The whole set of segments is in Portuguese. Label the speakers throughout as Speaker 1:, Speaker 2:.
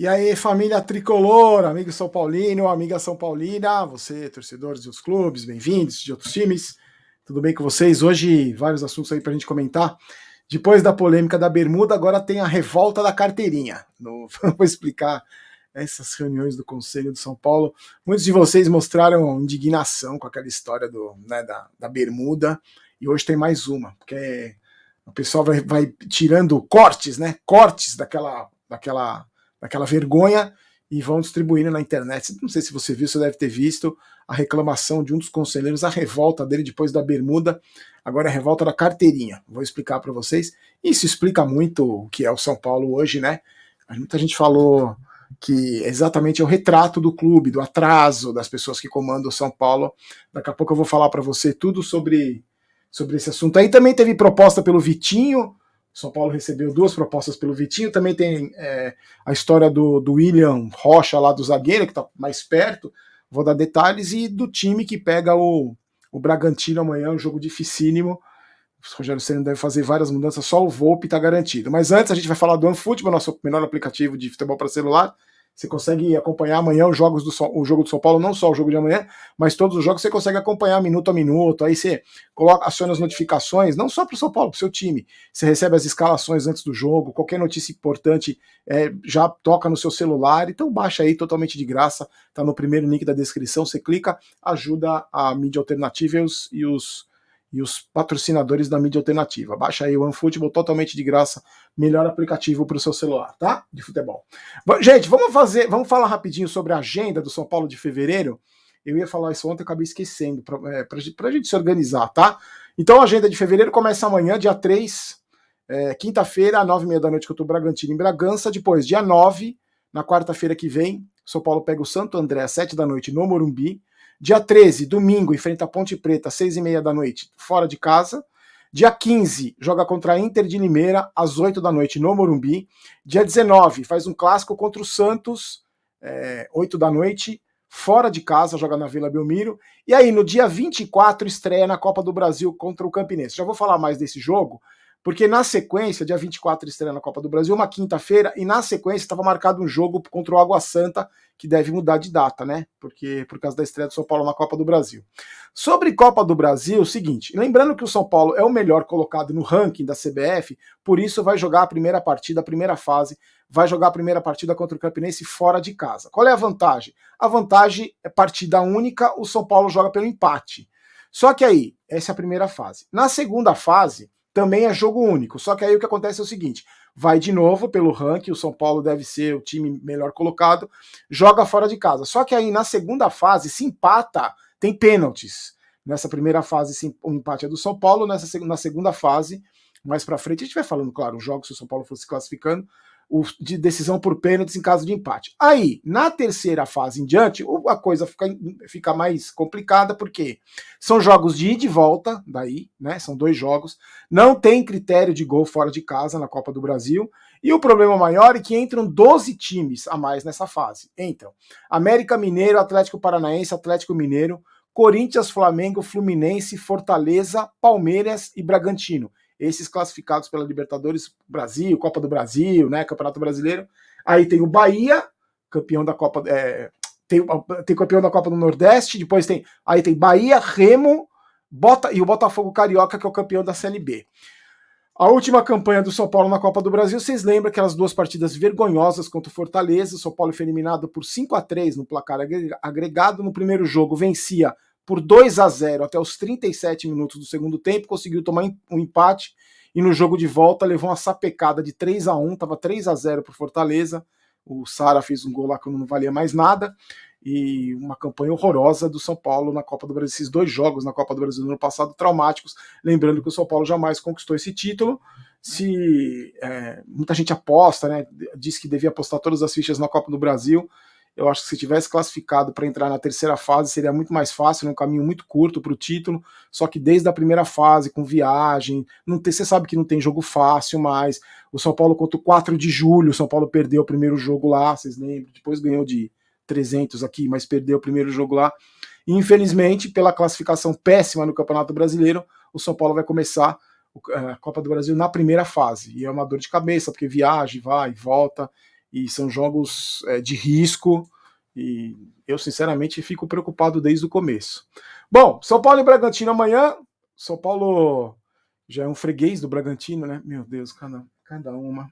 Speaker 1: E aí, família tricolor, amigo São Paulino, amiga São Paulina, você, torcedores dos clubes, bem-vindos de outros times, tudo bem com vocês? Hoje, vários assuntos aí pra gente comentar. Depois da polêmica da bermuda, agora tem a revolta da carteirinha. Vou explicar essas reuniões do Conselho de São Paulo. Muitos de vocês mostraram indignação com aquela história da bermuda, e hoje tem mais uma, porque o pessoal vai tirando cortes, né? Cortes daquela vergonha e vão distribuindo na internet. Não sei se você viu, você deve ter visto a reclamação de um dos conselheiros, a revolta dele depois da bermuda, agora é a revolta da carteirinha. Vou explicar para vocês. Isso explica muito o que é o São Paulo hoje, né? Muita gente falou que exatamente é o retrato do clube, do atraso das pessoas que comandam o São Paulo. Daqui a pouco eu vou falar para você tudo sobre esse assunto. Aí também teve proposta pelo Vitinho. São Paulo recebeu 2 propostas pelo Vitinho. Também tem a história do William Rocha, lá do zagueiro, que está mais perto. Vou dar detalhes. E do time que pega o Bragantino amanhã, um jogo dificílimo. O Rogério Ceni deve fazer várias mudanças, só o Volpe está garantido. Mas antes a gente vai falar do OneFootball, nosso melhor aplicativo de futebol para celular. Você consegue acompanhar amanhã o jogo do São Paulo, não só o jogo de amanhã, mas todos os jogos você consegue acompanhar minuto a minuto. Aí você aciona as notificações, não só para o São Paulo, para o seu time. Você recebe as escalações antes do jogo, qualquer notícia importante já toca no seu celular. Então baixa aí totalmente de graça, está no primeiro link da descrição. Você clica, ajuda a mídia alternativa e os patrocinadores da mídia alternativa. Baixa aí o OneFootball totalmente de graça, melhor aplicativo para o seu celular, tá? De futebol. Gente, vamos falar rapidinho sobre a agenda do São Paulo de fevereiro. Eu ia falar isso ontem, acabei esquecendo, para a gente se organizar, tá? Então a agenda de fevereiro começa amanhã, dia 3, quinta-feira, às 9h30 da noite, contra o Bragantino em Bragança. Depois, dia 9, na quarta-feira que vem, São Paulo pega o Santo André às 7 da noite no Morumbi. Dia 13, domingo, enfrenta a Ponte Preta, às 6h30 da noite, fora de casa. Dia 15, joga contra a Inter de Limeira, às 8 da noite, no Morumbi. Dia 19, faz um clássico contra o Santos, 8 da noite, fora de casa, joga na Vila Belmiro. E aí, no dia 24, estreia na Copa do Brasil contra o Campinense. Já vou falar mais desse jogo, porque na sequência, dia 24, estreia na Copa do Brasil, uma quinta-feira, e na sequência estava marcado um jogo contra o Água Santa, que deve mudar de data, né? Por causa da estreia do São Paulo na Copa do Brasil. Sobre Copa do Brasil, o seguinte, lembrando que o São Paulo é o melhor colocado no ranking da CBF, por isso vai jogar a primeira partida, a primeira fase, vai jogar a primeira partida contra o Campinense fora de casa. Qual é a vantagem? A vantagem é partida única, o São Paulo joga pelo empate. Só que aí, essa é a primeira fase. Na segunda fase, também é jogo único, só que aí o que acontece é o seguinte, vai de novo pelo ranking, o São Paulo deve ser o time melhor colocado, joga fora de casa, só que aí na segunda fase, se empata, tem pênaltis. Nessa primeira fase, o empate é do São Paulo, na segunda fase, mais pra frente, a gente vai falando, claro, os jogos se o São Paulo fosse classificando, de decisão por pênaltis em caso de empate. Aí, na terceira fase em diante, a coisa fica mais complicada, porque são jogos de ida e volta, daí, né? São 2 jogos, não tem critério de gol fora de casa na Copa do Brasil, e o problema maior é que entram 12 times a mais nessa fase. Entram América Mineiro, Atlético Paranaense, Atlético Mineiro, Corinthians, Flamengo, Fluminense, Fortaleza, Palmeiras e Bragantino. Esses classificados pela Libertadores Brasil, Copa do Brasil, né, Campeonato Brasileiro. Aí tem o Bahia, campeão da Copa, tem campeão da Copa do Nordeste, depois tem Bahia, Remo, e o Botafogo Carioca, que é o campeão da Série B. A última campanha do São Paulo na Copa do Brasil, vocês lembram aquelas 2 partidas vergonhosas contra o Fortaleza, o São Paulo foi eliminado por 5-3 no placar agregado, no primeiro jogo vencia por 2-0 até os 37 minutos do segundo tempo, conseguiu tomar um empate, e no jogo de volta levou uma sapecada de 3-1, estava 3-0 para o Fortaleza, o Sara fez um gol lá que não valia mais nada, e uma campanha horrorosa do São Paulo na Copa do Brasil, esses 2 jogos na Copa do Brasil no ano passado, traumáticos, lembrando que o São Paulo jamais conquistou esse título. Muita gente aposta, né, diz que devia apostar todas as fichas na Copa do Brasil. Eu acho que se tivesse classificado para entrar na terceira fase seria muito mais fácil, um caminho muito curto para o título, só que desde a primeira fase, com viagem, você sabe que não tem jogo fácil mais. O São Paulo contra o 4 de julho, o São Paulo perdeu o primeiro jogo lá, vocês lembram, depois ganhou de 300 aqui, mas perdeu o primeiro jogo lá. E, infelizmente, pela classificação péssima no Campeonato Brasileiro, o São Paulo vai começar a Copa do Brasil na primeira fase. E é uma dor de cabeça, porque viagem, vai e volta. e são jogos de risco, e eu sinceramente fico preocupado desde o começo. Bom, São Paulo e Bragantino amanhã. São Paulo já é um freguês do Bragantino, né? Meu Deus, cada uma.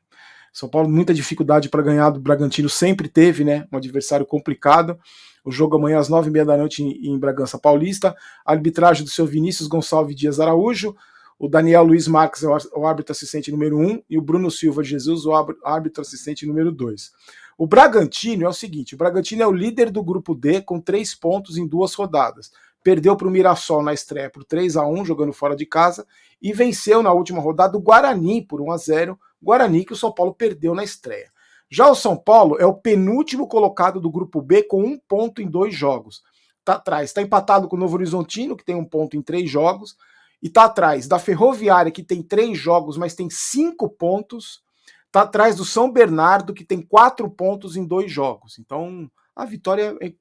Speaker 1: São Paulo, muita dificuldade para ganhar do Bragantino, sempre teve, né? Um adversário complicado. O jogo amanhã às 9h30 da noite em Bragança Paulista. A arbitragem do seu Vinícius Gonçalves Dias Araújo. O Daniel Luiz Marques é o árbitro assistente número 1 e o Bruno Silva Jesus, o árbitro assistente número 2. O Bragantino é o seguinte: o Bragantino é o líder do grupo D com 3 pontos em 2 rodadas. Perdeu para o Mirassol na estreia por 3-1, jogando fora de casa, e venceu na última rodada o Guarani por 1-0, Guarani que o São Paulo perdeu na estreia. Já o São Paulo é o penúltimo colocado do grupo B com 1 ponto em 2 jogos. Está atrás, está empatado com o Novo Horizontino, que tem 1 ponto em 3 jogos, e está atrás da Ferroviária, que tem 3 jogos, mas tem 5 pontos. Está atrás do São Bernardo, que tem 4 pontos em 2 jogos. Então, a vitória é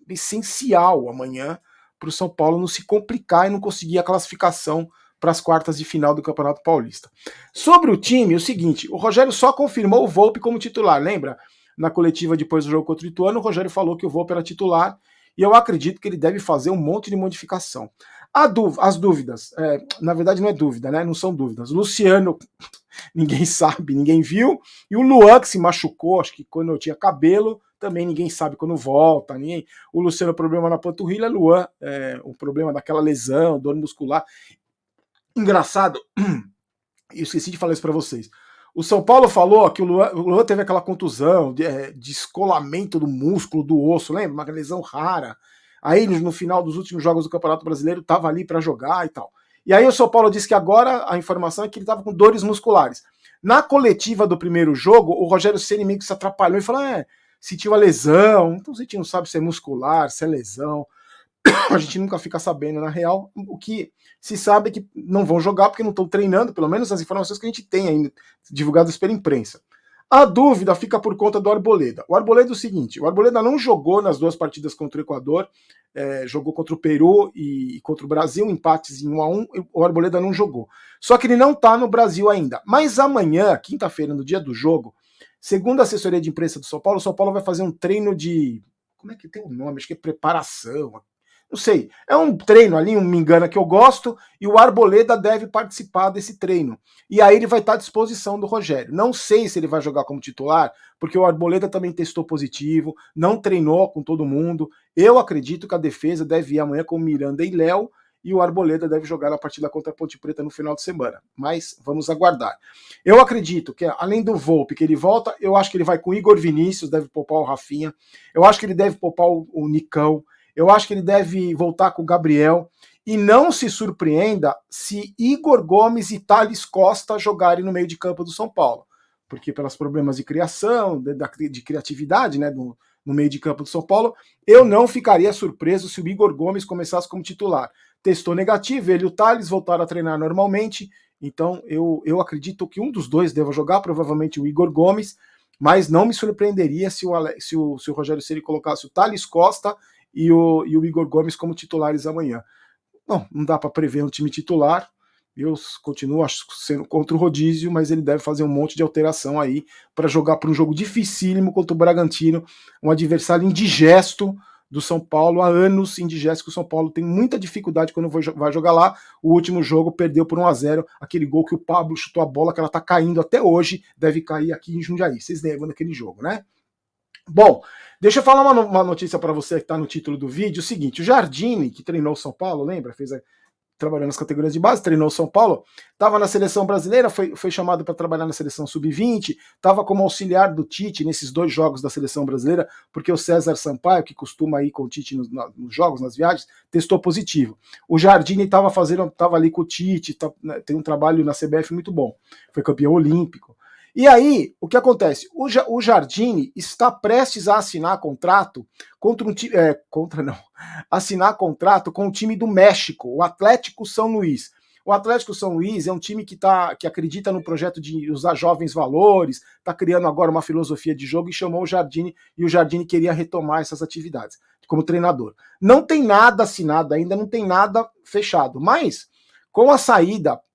Speaker 1: essencial amanhã para o São Paulo não se complicar e não conseguir a classificação para as quartas de final do Campeonato Paulista. Sobre o time, é o seguinte: o Rogério só confirmou o Volpi como titular. Lembra? Na coletiva depois do jogo contra o Ituano, o Rogério falou que o Volpi era titular, e eu acredito que ele deve fazer um monte de modificação. As dúvidas, na verdade não é dúvida, né? Não são dúvidas. Luciano, ninguém sabe, ninguém viu. E o Luan, que se machucou, acho que quando eu tinha cabelo, também ninguém sabe quando volta. O Luciano, problema na panturrilha, Luan, o problema daquela lesão, dor muscular. Engraçado, eu esqueci de falar isso para vocês. O São Paulo falou que o Luan teve aquela contusão de descolamento do músculo, do osso, lembra? Uma lesão rara. Aí no final dos últimos jogos do Campeonato Brasileiro estava ali para jogar e tal. E aí o São Paulo disse que agora a informação é que ele estava com dores musculares. Na coletiva do primeiro jogo, o Rogério Ceni meio que se atrapalhou e falou: sentiu a lesão, então a gente não sabe se é muscular, se é lesão. A gente nunca fica sabendo, na real. O que se sabe é que não vão jogar porque não estão treinando, pelo menos as informações que a gente tem ainda, divulgadas pela imprensa. A dúvida fica por conta do Arboleda. O Arboleda é o seguinte: o Arboleda não jogou nas 2 partidas contra o Equador, jogou contra o Peru e contra o Brasil, empates em 1-1, o Arboleda não jogou. Só que ele não está no Brasil ainda. Mas amanhã, quinta-feira, no dia do jogo, segundo a assessoria de imprensa do São Paulo vai fazer um treino de... Como é que tem o nome? Acho que é preparação. Não sei, é um treino ali, me engana, que eu gosto, e o Arboleda deve participar desse treino. E aí ele vai estar à disposição do Rogério. Não sei se ele vai jogar como titular, porque o Arboleda também testou positivo, não treinou com todo mundo. Eu acredito que a defesa deve ir amanhã com Miranda e Léo, e o Arboleda deve jogar a partida contra a Ponte Preta no final de semana. Mas vamos aguardar. Eu acredito que, além do Volpi, que ele volta, eu acho que ele vai com o Igor Vinícius, deve poupar o Rafinha, eu acho que ele deve poupar o Nicão, eu acho que ele deve voltar com o Gabriel. E não se surpreenda se Igor Gomes e Thales Costa jogarem no meio de campo do São Paulo. Porque pelos problemas de criação, de criatividade, né, no meio de campo do São Paulo, eu não ficaria surpreso se o Igor Gomes começasse como titular. Testou negativo, ele e o Thales voltaram a treinar normalmente. Então eu acredito que um dos dois deva jogar, provavelmente o Igor Gomes. Mas não me surpreenderia se o Rogério Ceni colocasse o Thales Costa e o Igor Gomes como titulares amanhã. Não dá para prever um time titular. Eu continuo sendo contra o rodízio, mas ele deve fazer um monte de alteração aí para jogar para um jogo dificílimo contra o Bragantino, um adversário indigesto do São Paulo, há anos indigesto, que o São Paulo tem muita dificuldade quando vai jogar lá. O último jogo perdeu por 1-0, aquele gol que o Pablo chutou a bola, que ela tá caindo até hoje, deve cair aqui em Jundiaí. Vocês lembram daquele jogo, né? Bom, deixa eu falar uma notícia para você que está no título do vídeo. O seguinte: o Jardine, que treinou o São Paulo, lembra? Trabalhou nas categorias de base, treinou o São Paulo, estava na seleção brasileira, foi chamado para trabalhar na seleção sub-20, estava como auxiliar do Tite nesses 2 jogos da seleção brasileira, porque o César Sampaio, que costuma ir com o Tite nos jogos, nas viagens, testou positivo. O Jardine estava ali com o Tite, tem um trabalho na CBF muito bom, foi campeão olímpico. E aí, o que acontece? O Jardine está prestes a assinar contrato assinar contrato com o time do México, o Atlético São Luís. O Atlético São Luís é um time que acredita no projeto de usar jovens valores, está criando agora uma filosofia de jogo e chamou o Jardine, e o Jardine queria retomar essas atividades como treinador. Não tem nada assinado ainda, não tem nada fechado, mas com a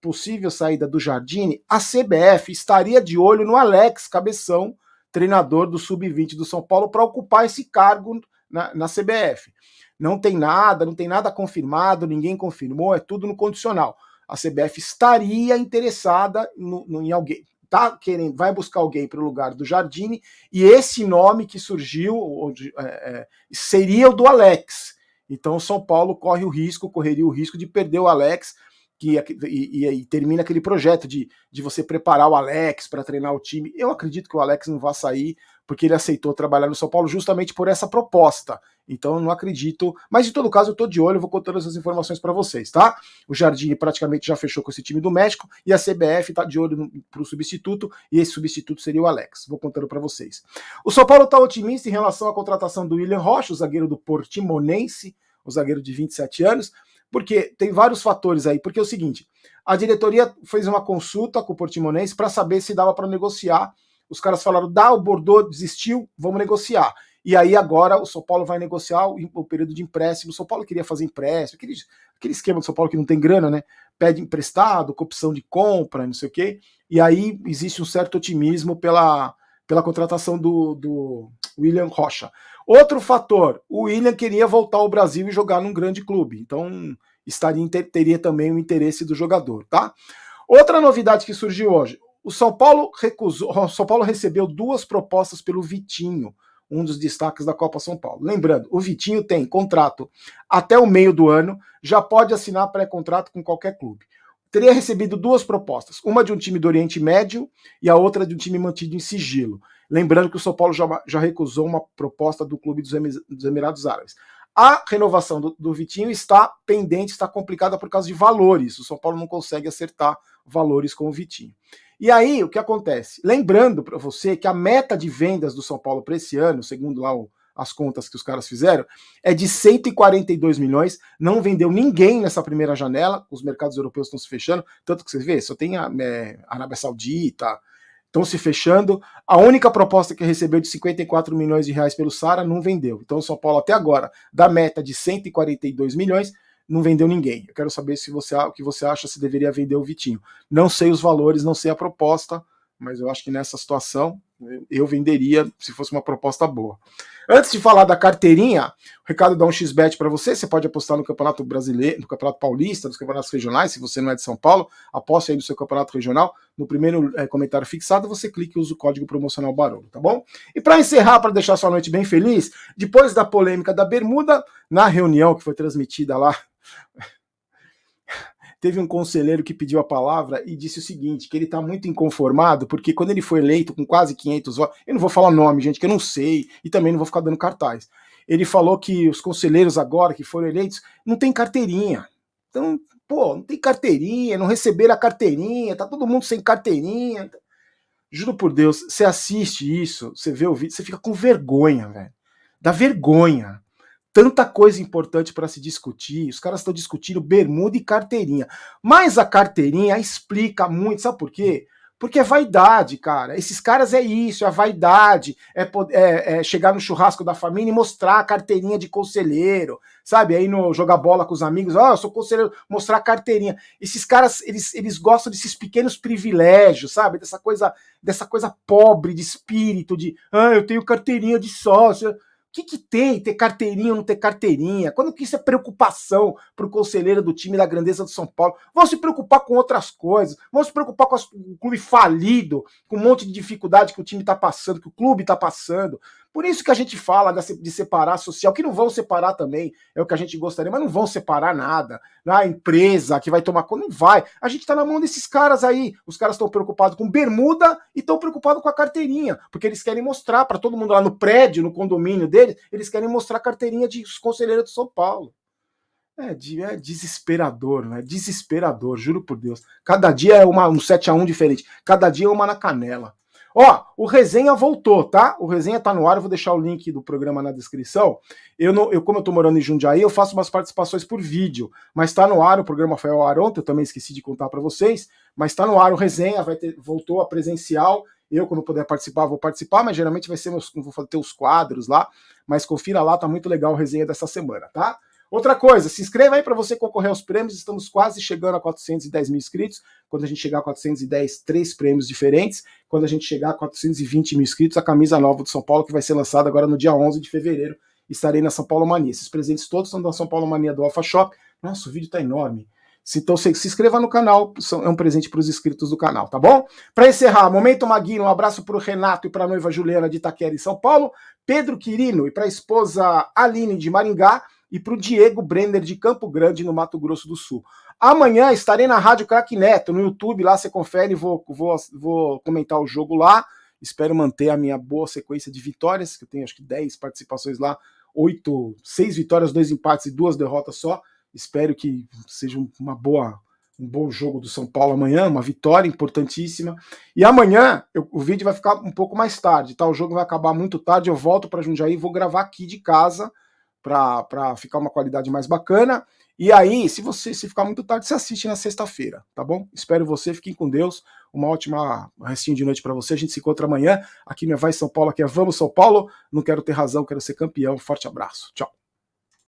Speaker 1: possível saída do Jardine, a CBF estaria de olho no Alex Cabeção, treinador do Sub-20 do São Paulo para ocupar esse cargo na CBF. Não tem nada confirmado, ninguém confirmou, é tudo no condicional. A CBF estaria interessada em alguém, vai buscar alguém para o lugar do Jardine, e esse nome que surgiu seria o do Alex. Então o São Paulo correria o risco de perder o Alex, e termina aquele projeto de você preparar o Alex para treinar o time. Eu acredito que o Alex não vai sair, porque ele aceitou trabalhar no São Paulo justamente por essa proposta. Então eu não acredito, mas em todo caso eu tô de olho, eu vou contando essas informações para vocês, tá? O Jardine praticamente já fechou com esse time do México, e a CBF tá de olho pro substituto, e esse substituto seria o Alex. Vou contando para vocês. O São Paulo tá otimista em relação à contratação do William Rocha, o zagueiro do Portimonense, o zagueiro de 27 anos, porque tem vários fatores aí, porque é o seguinte, a diretoria fez uma consulta com o Portimonense para saber se dava para negociar. Os caras falaram, o Bordeaux desistiu, vamos negociar. E aí agora o São Paulo vai negociar o período de empréstimo. O São Paulo queria fazer empréstimo, aquele esquema do São Paulo que não tem grana, né? Pede emprestado, com opção de compra, não sei o quê. E aí existe um certo otimismo pela contratação do William Rocha. Outro fator, o William queria voltar ao Brasil e jogar num grande clube. Então teria também o interesse do jogador, tá? Outra novidade que surgiu hoje, o São Paulo recebeu 2 propostas pelo Vitinho, um dos destaques da Copa São Paulo. Lembrando, o Vitinho tem contrato até o meio do ano, já pode assinar pré-contrato com qualquer clube. Teria recebido 2 propostas, uma de um time do Oriente Médio e a outra de um time mantido em sigilo. Lembrando que o São Paulo já recusou uma proposta do clube dos Emirados Árabes. A renovação do Vitinho está pendente, está complicada por causa de valores. O São Paulo não consegue acertar valores com o Vitinho. E aí, o que acontece? Lembrando para você que a meta de vendas do São Paulo para esse ano, segundo lá as contas que os caras fizeram, é de 142 milhões, não vendeu ninguém nessa primeira janela, os mercados europeus estão se fechando, tanto que você vê, só tem a Arábia Saudita, estão se fechando, a única proposta que recebeu de 54 milhões de reais pelo Sara não vendeu, então o São Paulo até agora, da meta de 142 milhões, não vendeu ninguém. Eu quero saber o que você acha se deveria vender o Vitinho. Não sei os valores, não sei a proposta, mas eu acho que nessa situação eu venderia se fosse uma proposta boa. Antes de falar da carteirinha, o Ricardo dá um XBet para você. Você pode apostar no Campeonato Brasileiro, no Campeonato Paulista, nos campeonatos regionais. Se você não é de São Paulo, aposte aí no seu campeonato regional. No primeiro comentário fixado, você clica e usa o código promocional Barolo, tá bom? E para encerrar, para deixar sua noite bem feliz, depois da polêmica da bermuda, na reunião que foi transmitida lá, teve um conselheiro que pediu a palavra e disse o seguinte, que ele está muito inconformado, porque quando ele foi eleito com quase 500 votos, eu não vou falar nome, gente, que eu não sei, e também não vou ficar dando cartaz. Ele falou que os conselheiros agora que foram eleitos não tem carteirinha. Então, não tem carteirinha, não receberam a carteirinha, tá todo mundo sem carteirinha. Juro por Deus, você assiste isso, você vê o vídeo, você fica com vergonha, velho. Dá vergonha. Tanta coisa importante para se discutir, os caras estão discutindo bermuda e carteirinha. Mas a carteirinha explica muito, sabe por quê? Porque é vaidade, cara. Esses caras é isso, é vaidade, é chegar no churrasco da família e mostrar a carteirinha de conselheiro, sabe? Aí no jogar bola com os amigos, eu sou conselheiro, mostrar a carteirinha. Esses caras, eles gostam desses pequenos privilégios, sabe? Dessa coisa pobre de espírito, eu tenho carteirinha de sócio. O que tem ter carteirinha ou não ter carteirinha? Quando que isso é preocupação para o conselheiro do time da grandeza do São Paulo? Vão se preocupar com outras coisas, vão se preocupar com o clube falido, com um monte de dificuldade que o time está passando, que o clube está passando. Por isso que a gente fala de separar social, que não vão separar também, é o que a gente gostaria, mas não vão separar nada. A empresa que vai tomar conta, não vai. A gente está na mão desses caras aí. Os caras estão preocupados com bermuda e estão preocupados com a carteirinha, porque eles querem mostrar para todo mundo lá no prédio, no condomínio deles, eles querem mostrar a carteirinha de conselheiro do São Paulo. É desesperador, né? Desesperador, juro por Deus. Cada dia é um 7-1 diferente. Cada dia é uma na canela. Ó, o Resenha voltou, tá? O Resenha tá no ar, eu vou deixar o link do programa na descrição. Como eu tô morando em Jundiaí, eu faço umas participações por vídeo, mas tá no ar, o programa foi ao ar ontem, eu também esqueci de contar para vocês, mas tá no ar o Resenha, voltou a presencial. Eu, quando puder participar, vou participar, mas geralmente vou ter os quadros lá, mas confira lá, tá muito legal o Resenha dessa semana, tá? Outra coisa, se inscreva aí para você concorrer aos prêmios, estamos quase chegando a 410 mil inscritos. Quando a gente chegar a 410, 3 prêmios diferentes. Quando a gente chegar a 420 mil inscritos, a camisa nova do São Paulo, que vai ser lançada agora no dia 11 de fevereiro, estarei na São Paulo Mania. Esses presentes todos são da São Paulo Mania do Alpha Shop. Nossa, o vídeo tá enorme. Então se inscreva no canal, é um presente para os inscritos do canal, tá bom? Para encerrar, Momento Maguinho, um abraço para o Renato e para a noiva Juliana de Itaquera, em São Paulo, Pedro Quirino e para a esposa Aline de Maringá, e para o Diego Brenner de Campo Grande, no Mato Grosso do Sul. Amanhã estarei na Rádio Craque Neto, no YouTube, lá você confere, vou comentar o jogo lá, espero manter a minha boa sequência de vitórias, que eu tenho acho que 10 participações lá, 6 vitórias, 2 empates e 2 derrotas só, espero que seja um bom jogo do São Paulo amanhã, uma vitória importantíssima. E amanhã o vídeo vai ficar um pouco mais tarde, tá? O jogo vai acabar muito tarde, eu volto para Jundiaí, vou gravar aqui de casa, para ficar uma qualidade mais bacana. E aí, se ficar muito tarde, você assiste na sexta-feira, tá bom? Espero você, fiquem com Deus. Uma ótima restinho de noite para você. A gente se encontra amanhã. Aqui não é Vai São Paulo, aqui é Vamos São Paulo. Não quero ter razão, quero ser campeão. Forte abraço. Tchau.